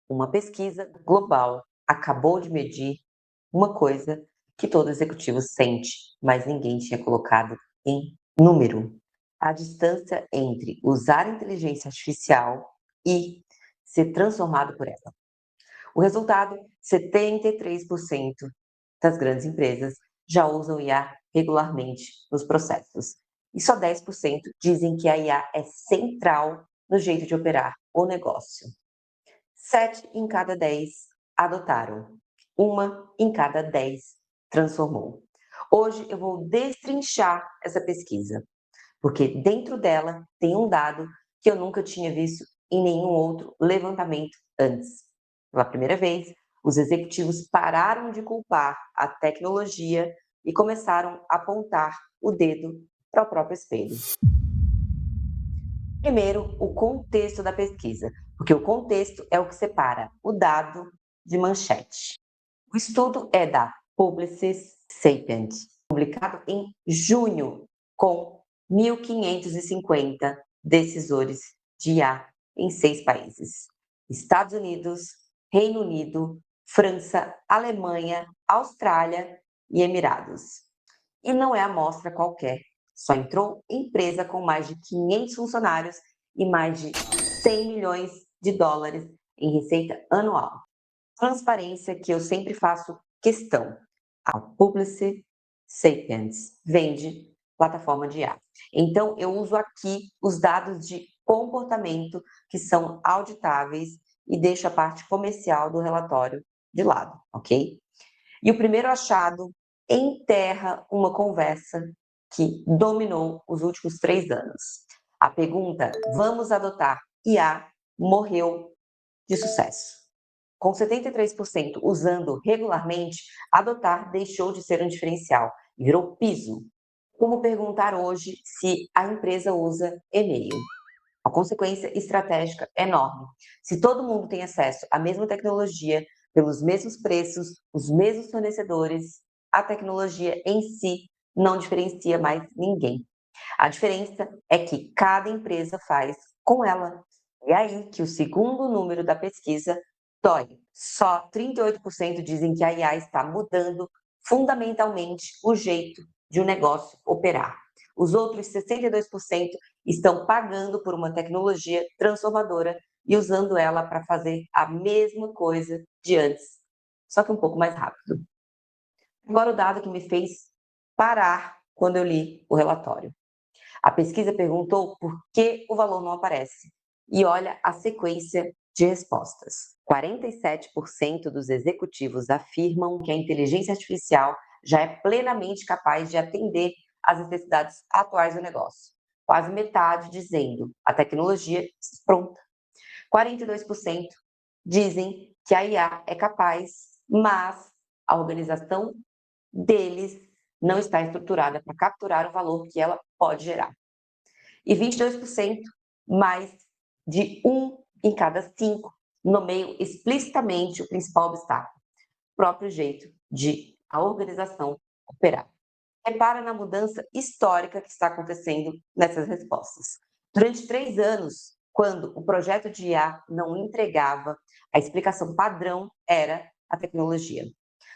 Uma pesquisa global acabou de medir uma coisa que todo executivo sente, mas ninguém tinha colocado em número: a distância entre usar inteligência artificial e ser transformado por ela. O resultado: 73% das grandes empresas já usam IA regularmente nos processos. E só 10% dizem que a IA é central no jeito de operar o negócio. 7 em cada 10 adotaram. Uma em cada 10 transformou. Hoje eu vou destrinchar essa pesquisa, porque dentro dela tem um dado que eu nunca tinha visto em nenhum outro levantamento antes. Pela primeira vez, os executivos pararam de culpar a tecnologia e começaram a apontar o dedo para o próprio espelho. Primeiro, o contexto da pesquisa, porque o contexto é o que separa o dado de manchete. O estudo é da Publicis Sapient, publicado em junho, com 1.550 decisores de IA em 6 países: Estados Unidos, Reino Unido, França, Alemanha, Austrália e Emirados. E não é amostra qualquer. Só entrou empresa com mais de 500 funcionários e mais de 100 milhões de dólares em receita anual. Transparência que eu sempre faço questão. A Publicis Sapiens vende plataforma de IA. Então, eu uso aqui os dados de comportamento que são auditáveis e deixo a parte comercial do relatório de lado, ok? E o primeiro achado enterra uma conversa que dominou os últimos 3 anos. A pergunta: vamos adotar IA? Morreu de sucesso. Com 73% usando regularmente, adotar deixou de ser um diferencial e virou piso. Como perguntar hoje se a empresa usa e-mail? A consequência estratégica é enorme. Se todo mundo tem acesso à mesma tecnologia, pelos mesmos preços, os mesmos fornecedores, a tecnologia em si não diferencia mais ninguém. A diferença é que cada empresa faz com ela. E aí que o segundo número da pesquisa dói. Só 38% dizem que a IA está mudando fundamentalmente o jeito de um negócio operar. Os outros 62% estão pagando por uma tecnologia transformadora e usando ela para fazer a mesma coisa de antes, só que um pouco mais rápido. Agora o dado que me fez parar quando eu li o relatório. A pesquisa perguntou por que o valor não aparece. E olha a sequência de respostas. 47% dos executivos afirmam que a inteligência artificial já é plenamente capaz de atender às necessidades atuais do negócio. Quase metade dizendo a tecnologia está pronta. 42% dizem que a IA é capaz, mas a organização deles não está estruturada para capturar o valor que ela pode gerar. E 22%, mais de 1 em cada 5, nomeiam explicitamente o principal obstáculo: o próprio jeito de a organização operar. Repara na mudança histórica que está acontecendo nessas respostas. Durante 3 anos, quando o projeto de IA não entregava, a explicação padrão era a tecnologia.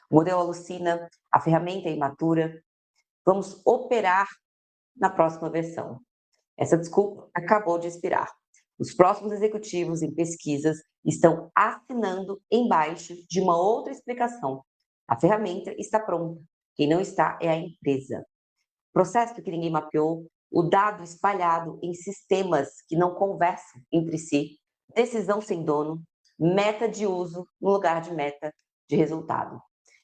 O modelo alucina, a ferramenta é imatura, vamos operar na próxima versão. Essa desculpa acabou de expirar. Os próximos executivos em pesquisas estão assinando embaixo de uma outra explicação: a ferramenta está pronta, quem não está é a empresa. Processo que ninguém mapeou, o dado espalhado em sistemas que não conversam entre si, decisão sem dono, meta de uso no lugar de meta de resultado.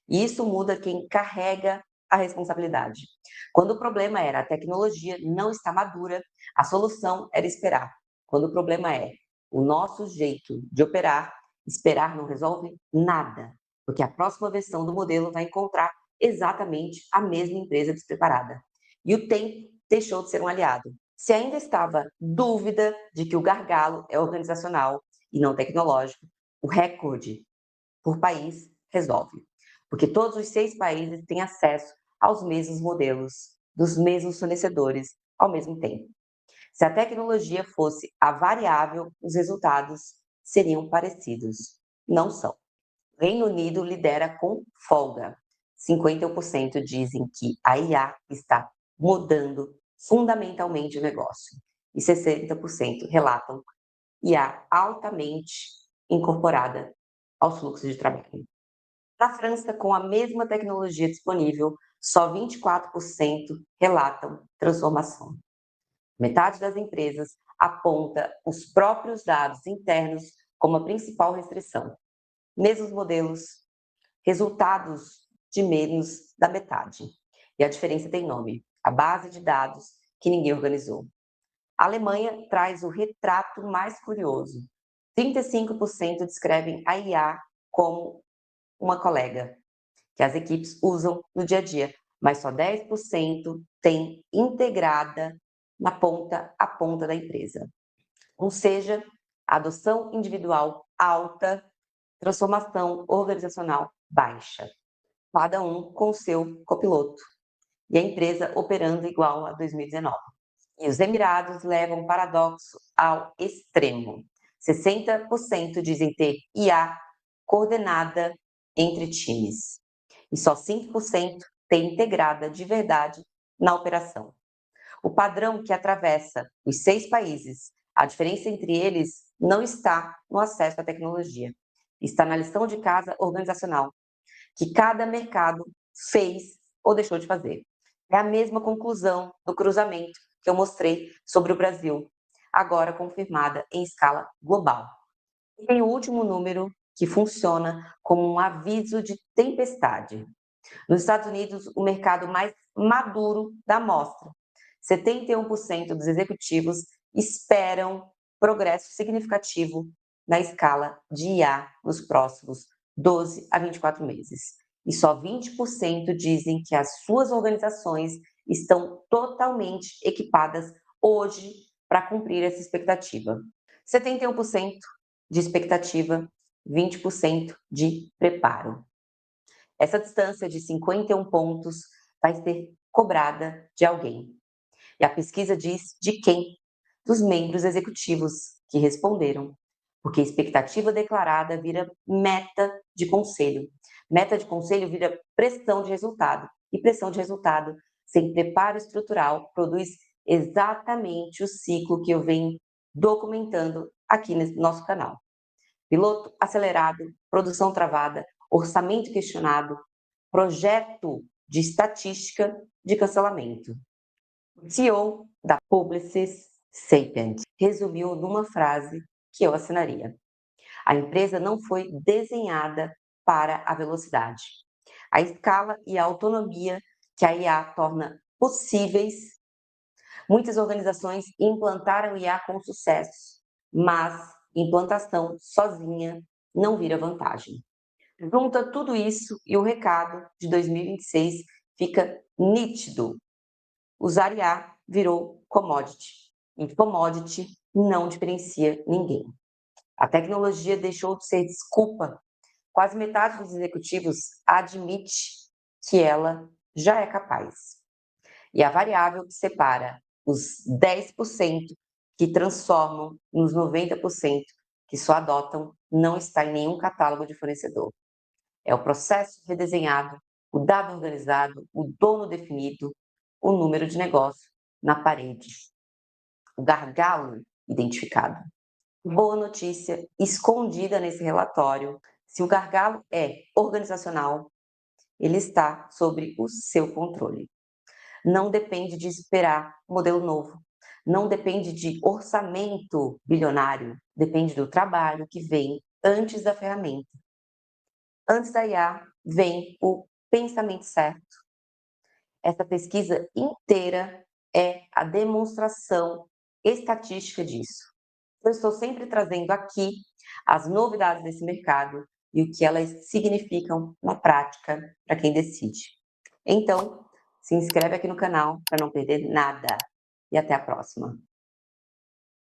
E isso muda quem carrega a responsabilidade. Quando o problema era a tecnologia não está madura, a solução era esperar. Quando o problema é o nosso jeito de operar, esperar não resolve nada, porque a próxima versão do modelo vai encontrar exatamente a mesma empresa despreparada. E o tempo deixou de ser um aliado. Se ainda estava dúvida de que o gargalo é organizacional e não tecnológico, o recorde por país resolve, porque todos os 6 países têm acesso aos mesmos modelos, dos mesmos fornecedores, ao mesmo tempo. Se a tecnologia fosse a variável, os resultados seriam parecidos. não são. Reino Unido lidera com folga. 51% dizem que a IA está mudando fundamentalmente o negócio. E 60% relatam IA altamente incorporada aos fluxos de trabalho. Na França, com a mesma tecnologia disponível, só 24% relatam transformação. Metade das empresas aponta os próprios dados internos como a principal restrição. Mesmos modelos, resultados de menos da metade. E a diferença tem nome: a base de dados que ninguém organizou. A Alemanha traz o retrato mais curioso. 35% descrevem a IA como uma colega, que as equipes usam no dia a dia, mas só 10% tem integrada na ponta a ponta da empresa. Ou seja, adoção individual alta, transformação organizacional baixa. Cada um com seu copiloto. E a empresa operando igual a 2019. E os Emirados levam o paradoxo ao extremo. 60% dizem ter IA coordenada entre times. E só 5% tem integrada de verdade na operação. O padrão que atravessa os 6 países, a diferença entre eles não está no acesso à tecnologia, está na lição de casa organizacional, que cada mercado fez ou deixou de fazer. É a mesma conclusão do cruzamento que eu mostrei sobre o Brasil, agora confirmada em escala global. E tem o último número que funciona como um aviso de tempestade. Nos Estados Unidos, o mercado mais maduro da amostra. 71% dos executivos esperam progresso significativo na escala de IA nos próximos 12 a 24 meses. E só 20% dizem que as suas organizações estão totalmente equipadas hoje para cumprir essa expectativa. 71% de expectativa, 20% de preparo. Essa distância de 51 pontos vai ser cobrada de alguém. E a pesquisa diz de quem? Dos membros executivos que responderam. Porque expectativa declarada vira meta de conselho. Meta de conselho vira pressão de resultado. E pressão de resultado, sem preparo estrutural, produz exatamente o ciclo que eu venho documentando aqui no nosso canal. Piloto acelerado, produção travada, orçamento questionado, projeto de estatística de cancelamento. O CEO da Publicis Sapient resumiu numa frase que eu assinaria: a empresa não foi desenhada para a velocidade. A escala e a autonomia que a IA torna possíveis. Muitas organizações implantaram IA com sucesso, mas implantação sozinha não vira vantagem. Junta tudo isso e o recado de 2026 fica nítido. Usar IA virou commodity. E commodity não diferencia ninguém. A tecnologia deixou de ser desculpa. Quase metade dos executivos admite que ela já é capaz. E a variável que separa os 10% que transformam nos 90% que só adotam não está em nenhum catálogo de fornecedor. É o processo redesenhado, o dado organizado, o dono definido, o número de negócio na parede. O gargalo identificado. Boa notícia escondida nesse relatório: se o gargalo é organizacional, ele está sob o seu controle. Não depende de esperar um modelo novo, não depende de orçamento bilionário, depende do trabalho que vem antes da ferramenta. Antes da IA vem o pensamento certo. Essa pesquisa inteira é a demonstração estatística disso. Eu estou sempre trazendo aqui as novidades desse mercado e o que elas significam na prática para quem decide. Então, se inscreve aqui no canal para não perder nada. E até a próxima.